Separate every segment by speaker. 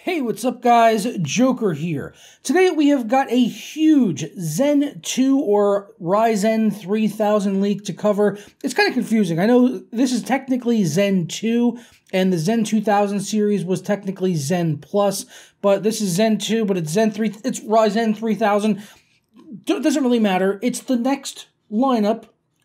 Speaker 1: Hey, what's up guys? Joker here. Today we have got a huge Zen 2 or Ryzen 3000 leak to cover. It's kind of confusing. I know this is technically Zen 2 and the Zen 2000 series was technically Zen Plus, but this is Zen 2, but it's Zen 3, it's Ryzen 3000. It doesn't really matter. It's the next lineup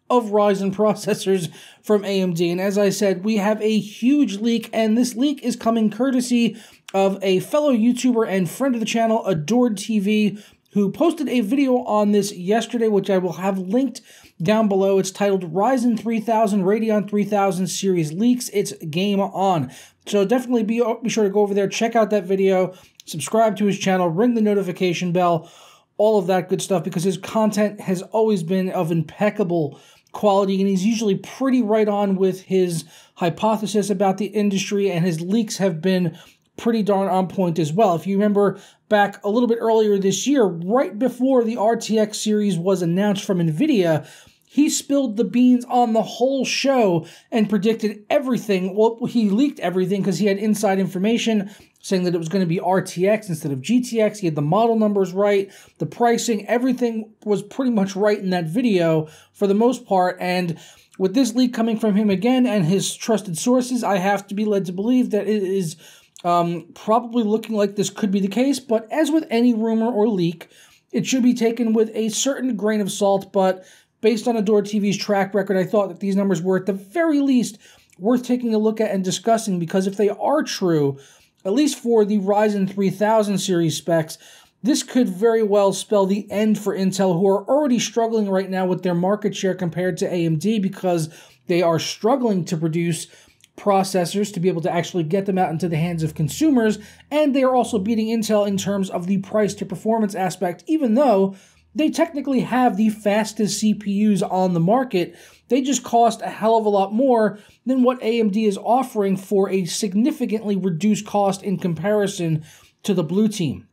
Speaker 1: of Ryzen processors from AMD. And as I said, we have a huge leak, and this leak is coming courtesy of a fellow YouTuber and friend of the channel, AdoredTV, who posted a video on this yesterday, which I will have linked down below. It's titled Ryzen 3000 Radeon 3000 Series Leaks. It's game on. So definitely be sure to go over there, check out that video, subscribe to his channel, ring the notification bell, all of that good stuff, because his content has always been of impeccable quality, and he's usually pretty right on with his hypothesis about the industry, and his leaks have been pretty darn on point as well. If you remember back a little bit earlier this year, right before the RTX series was announced from NVIDIA, he spilled the beans on the whole show and predicted everything. Well, he leaked everything because he had inside information saying that it was going to be RTX instead of GTX. He had the model numbers right, the pricing, everything was pretty much right in that video for the most part. And with this leak coming from him again and his trusted sources, I have to be led to believe that it is probably looking like this could be the case. But as with any rumor or leak, it should be taken with a certain grain of salt. But based on AdoredTV's track record, I thought that these numbers were at the very least worth taking a look at and discussing, because if they are true, at least for the Ryzen 3000 series specs, this could very well spell the end for Intel, who are already struggling right now with their market share compared to AMD, because they are struggling to produce processors to be able to actually get them out into the hands of consumers, and they are also beating Intel in terms of the price to performance aspect, even though they technically have the fastest CPUs on the market. They just cost a hell of a lot more than what AMD is offering for a significantly reduced cost in comparison to the blue team.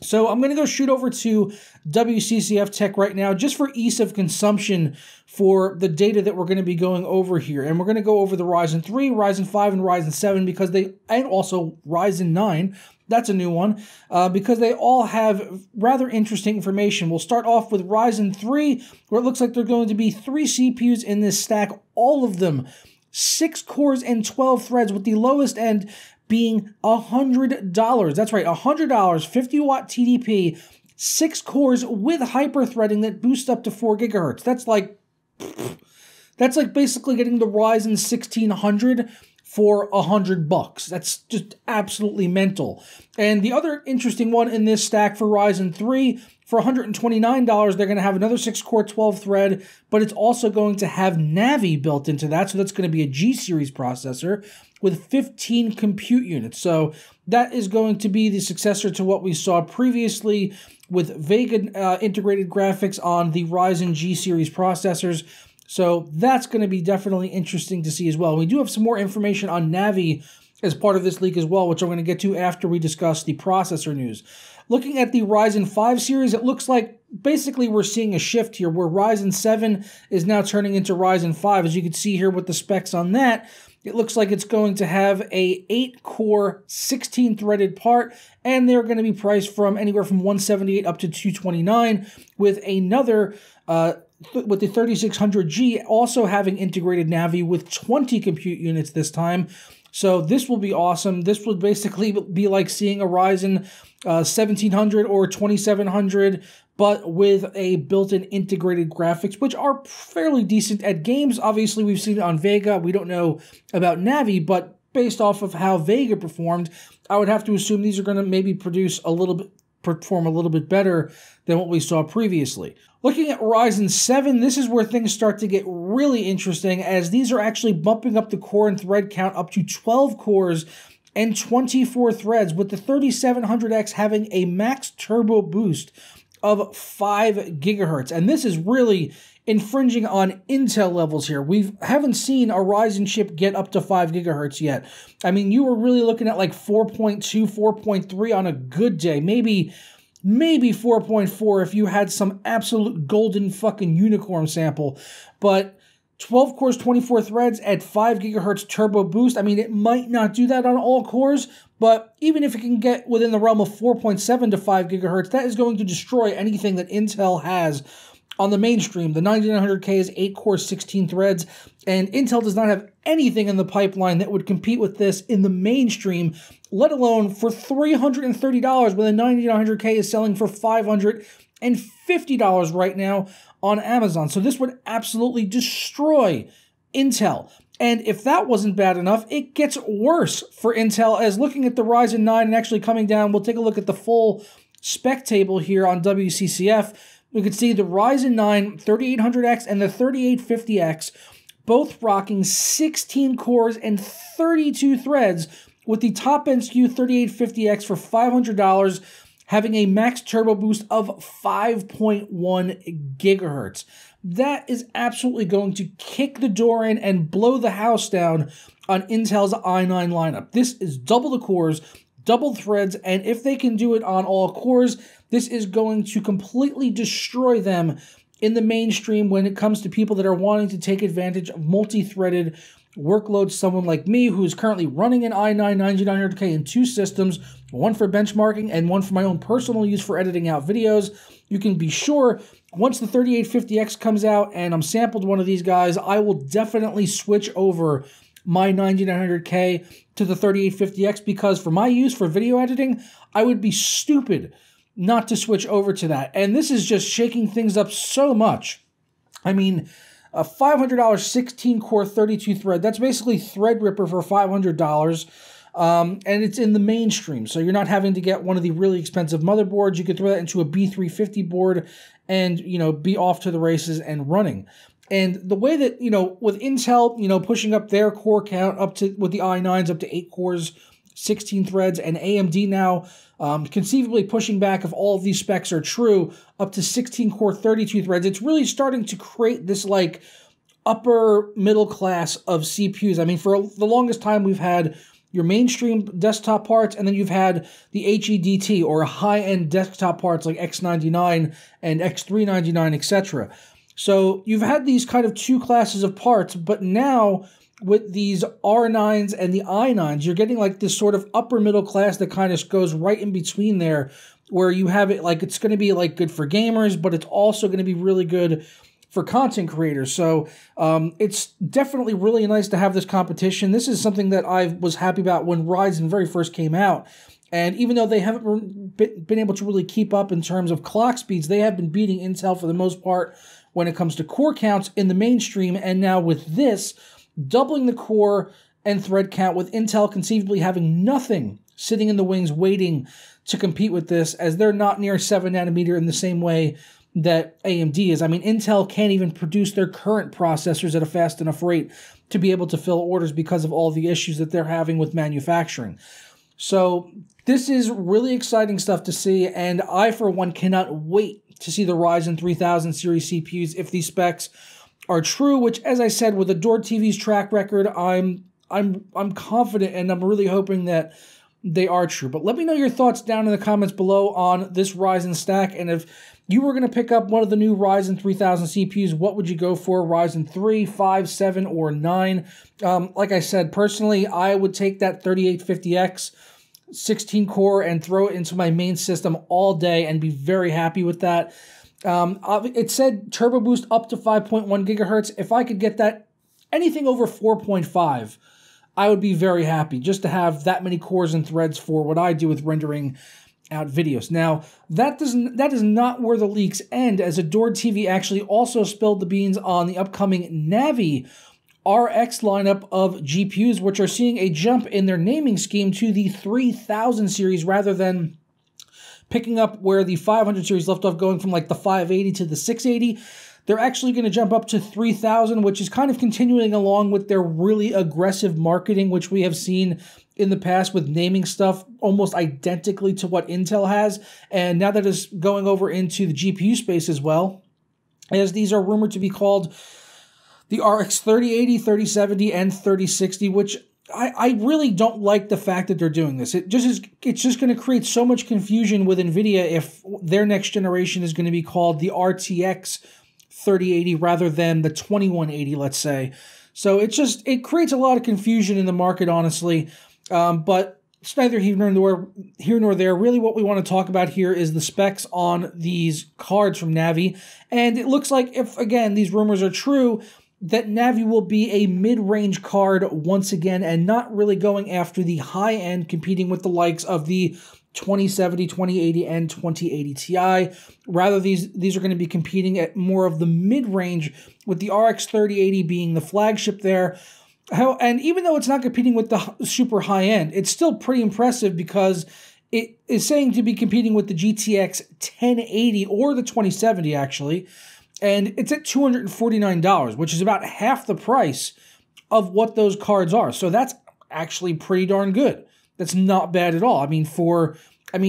Speaker 1: So I'm going to go shoot over to WCCF Tech right now, just for ease of consumption for the data that we're going to be going over here. And we're going to go over the Ryzen 3, Ryzen 5, and Ryzen 7, because and also Ryzen 9, that's a new one, because they all have rather interesting information. We'll start off with Ryzen 3, where it looks like there are going to be 3 CPUs in this stack, all of them 6 cores and 12 threads, with the lowest end being $100. That's right, $100, 50-watt TDP, 6 cores with hyper-threading that boosts up to 4 gigahertz. That's like basically getting the Ryzen 1600 for $100. That's just absolutely mental. And the other interesting one in this stack for Ryzen 3, for $129, they're going to have another 6-core 12-thread, but it's also going to have Navi built into that, so that's going to be a G-series processor with 15 compute units. So that is going to be the successor to what we saw previously with Vega integrated graphics on the Ryzen G-series processors. So that's going to be definitely interesting to see as well. We do have some more information on Navi as part of this leak as well, which I'm going to get to after we discuss the processor news. Looking at the Ryzen 5 series, it looks like basically we're seeing a shift here where Ryzen 7 is now turning into Ryzen 5. As you can see here with the specs on that, it looks like it's going to have a 8-core, 16-threaded part, and they're going to be priced from anywhere from $178 up to $229, with another with the 3600G also having integrated Navi with 20 compute units this time. So this will be awesome. This would basically be like seeing a Ryzen 1700 or 2700, but with a built-in integrated graphics, which are fairly decent at games. Obviously, we've seen it on Vega. We don't know about Navi, but based off of how Vega performed, I would have to assume these are going to maybe perform a little bit better than what we saw previously. Looking at Ryzen 7, this is where things start to get really interesting, as these are actually bumping up the core and thread count up to 12 cores and 24 threads, with the 3700X having a max turbo boost of 5 gigahertz. And this is really infringing on Intel levels here. We haven't seen a Ryzen chip get up to 5 gigahertz yet. I mean, you were really looking at like 4.2, 4.3 on a good day, maybe 4.4 if you had some absolute golden fucking unicorn sample. But 12 cores, 24 threads at 5 gigahertz turbo boost. I mean, it might not do that on all cores, But even if it can get within the realm of 4.7 to 5 gigahertz, that is going to destroy anything that Intel has on the mainstream. The 9900K is 8 cores, 16 threads, and Intel does not have anything in the pipeline that would compete with this in the mainstream, let alone for $330 when the 9900K is selling for $550 right now on Amazon. So this would absolutely destroy Intel. And if that wasn't bad enough, it gets worse for Intel, as looking at the Ryzen 9 and actually coming down, we'll take a look at the full spec table here on WCCF. We can see the Ryzen 9 3800X and the 3850X both rocking 16 cores and 32 threads, with the top-end SKU 3850X for $500 having a max turbo boost of 5.1 gigahertz. That is absolutely going to kick the door in and blow the house down on Intel's i9 lineup. This is double the cores, double threads, and if they can do it on all cores, this is going to completely destroy them in the mainstream when it comes to people that are wanting to take advantage of multi-threaded workloads. Someone like me who is currently running an i9 9900K in 2 systems, one for benchmarking and one for my own personal use for editing out videos. You can be sure once the 3850X comes out and I'm sampled one of these guys, I will definitely switch over my 9900K to the 3850X, because for my use for video editing, I would be stupid not to switch over to that. And this is just shaking things up so much. I mean, a $500 16-core 32-thread, that's basically Threadripper for $500. And it's in the mainstream, so you're not having to get one of the really expensive motherboards. You could throw that into a B350 board and, be off to the races and running. And the way that, with Intel, pushing up their core count up to, with the i9s up to 8 cores, 16 threads, and AMD now conceivably pushing back, if all of these specs are true, up to 16 core 32 threads, it's really starting to create this like upper middle class of CPUs. I mean, for the longest time we've had your mainstream desktop parts, and then you've had the HEDT or high-end desktop parts like X99 and X399, etc. So you've had these kind of 2 classes of parts, but now with these R9s and the i9s, you're getting like this sort of upper middle class that kind of goes right in between there, where you have it like it's going to be like good for gamers, but it's also going to be really good for content creators. So it's definitely really nice to have this competition. This is something that I was happy about when Ryzen very first came out. And even though they haven't been able to really keep up in terms of clock speeds, they have been beating Intel for the most part when it comes to core counts in the mainstream. And now with this, doubling the core and thread count, with Intel conceivably having nothing sitting in the wings waiting to compete with this, as they're not near 7 nanometer in the same way that AMD is. I mean, Intel can't even produce their current processors at a fast enough rate to be able to fill orders because of all the issues that they're having with manufacturing. So this is really exciting stuff to see, and I, for one, cannot wait to see the Ryzen 3000 series CPUs if these specs are true, which, as I said, with AdoredTV's track record, I'm confident, and I'm really hoping that they are true. But let me know your thoughts down in the comments below on this Ryzen stack, and if you were going to pick up one of the new Ryzen 3000 CPUs, what would you go for? Ryzen 3, 5, 7, or 9? Like I said, personally, I would take that 3850X 16-core and throw it into my main system all day and be very happy with that. It said turbo boost up to 5.1 gigahertz. If I could get that anything over 4.5, I would be very happy just to have that many cores and threads for what I do with rendering out videos. Now, that is not where the leaks end, as AdoredTV actually also spilled the beans on the upcoming Navi RX lineup of GPUs, which are seeing a jump in their naming scheme to the 3000 series rather than picking up where the 500 series left off, going from like the 580 to the 680. They're actually going to jump up to 3000, which is kind of continuing along with their really aggressive marketing, which we have seen in the past with naming stuff almost identically to what Intel has. And now that is going over into the GPU space as well, as these are rumored to be called the RX 3080, 3070, and 3060, which I really don't like the fact that they're doing this. It's just going to create so much confusion with NVIDIA if their next generation is going to be called the RTX 3080 rather than the 2180, let's say. So it creates a lot of confusion in the market, honestly. But it's neither here nor there. Really what we want to talk about here is the specs on these cards from Navi. And it looks like, if, again, these rumors are true, that Navi will be a mid-range card once again and not really going after the high-end, competing with the likes of the 2070, 2080, and 2080 Ti. Rather, these are going to be competing at more of the mid-range, with the RX 3080 being the flagship there. And even though it's not competing with the super high-end, it's still pretty impressive because it is saying to be competing with the GTX 1080 or the 2070, actually. And it's at $249, which is about half the price of what those cards are. So that's actually pretty darn good. That's not bad at all. I mean,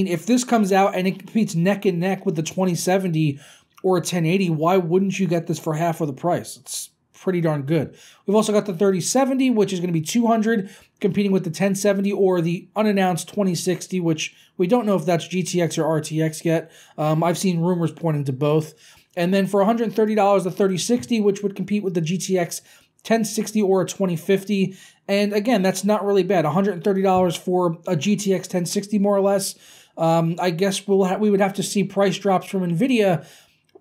Speaker 1: if this comes out and it competes neck and neck with the 2070 or a 1080, why wouldn't you get this for half of the price? It's pretty darn good. We've also got the 3070, which is going to be $200, competing with the 1070 or the unannounced 2060, which we don't know if that's GTX or RTX yet. I've seen rumors pointing to both. And then for $130, the 3060, which would compete with the GTX 1060 or a 2050. And again, that's not really bad. $130 for a GTX 1060, more or less. I guess we would have to see price drops from NVIDIA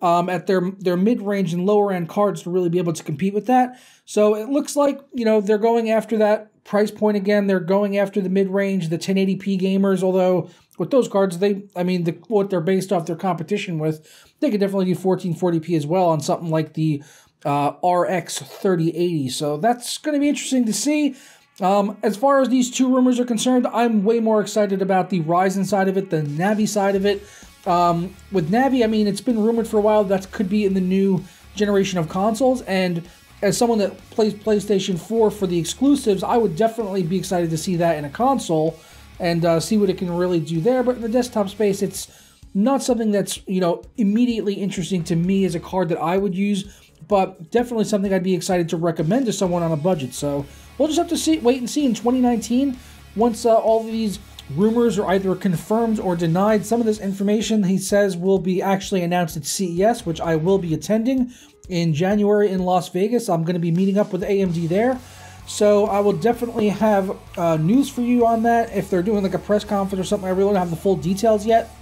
Speaker 1: at their mid-range and lower-end cards to really be able to compete with that. So it looks like, they're going after that price point again. They're going after the mid-range, the 1080p gamers, although with those cards, what they're based off their competition with, they could definitely do 1440p as well on something like the RX 3080. So that's going to be interesting to see. As far as these two rumors are concerned, I'm way more excited about the Ryzen side of it than the Navi side of it. With Navi, it's been rumored for a while that could be in the new generation of consoles, and as someone that plays PlayStation 4 for the exclusives, I would definitely be excited to see that in a console and see what it can really do there. But in the desktop space, it's not something that's, immediately interesting to me as a card that I would use, but definitely something I'd be excited to recommend to someone on a budget. So we'll just have to wait and see in 2019, once all of these rumors are either confirmed or denied. Some of this information, he says, will be actually announced at CES, which I will be attending in January in Las Vegas. I'm going to be meeting up with AMD there. So I will definitely have news for you on that. If they're doing like a press conference or something, I really don't have the full details yet.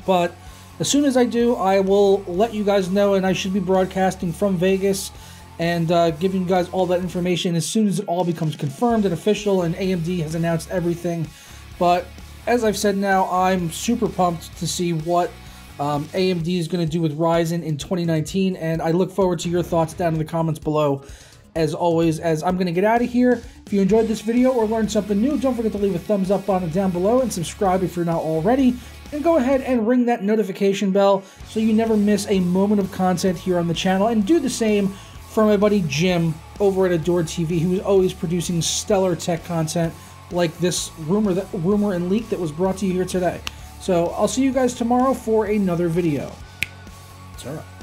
Speaker 1: But as soon as I do, I will let you guys know, and I should be broadcasting from Vegas and giving you guys all that information as soon as it all becomes confirmed and official and AMD has announced everything. But as I've said now, I'm super pumped to see what AMD is going to do with Ryzen in 2019, and I look forward to your thoughts down in the comments below. As always, as I'm going to get out of here, if you enjoyed this video or learned something new, don't forget to leave a thumbs up on it down below and subscribe if you're not already. And go ahead and ring that notification bell so you never miss a moment of content here on the channel. And do the same for my buddy Jim over at AdoredTV, who is always producing stellar tech content like this rumor and leak that was brought to you here today. So I'll see you guys tomorrow for another video. It's all right.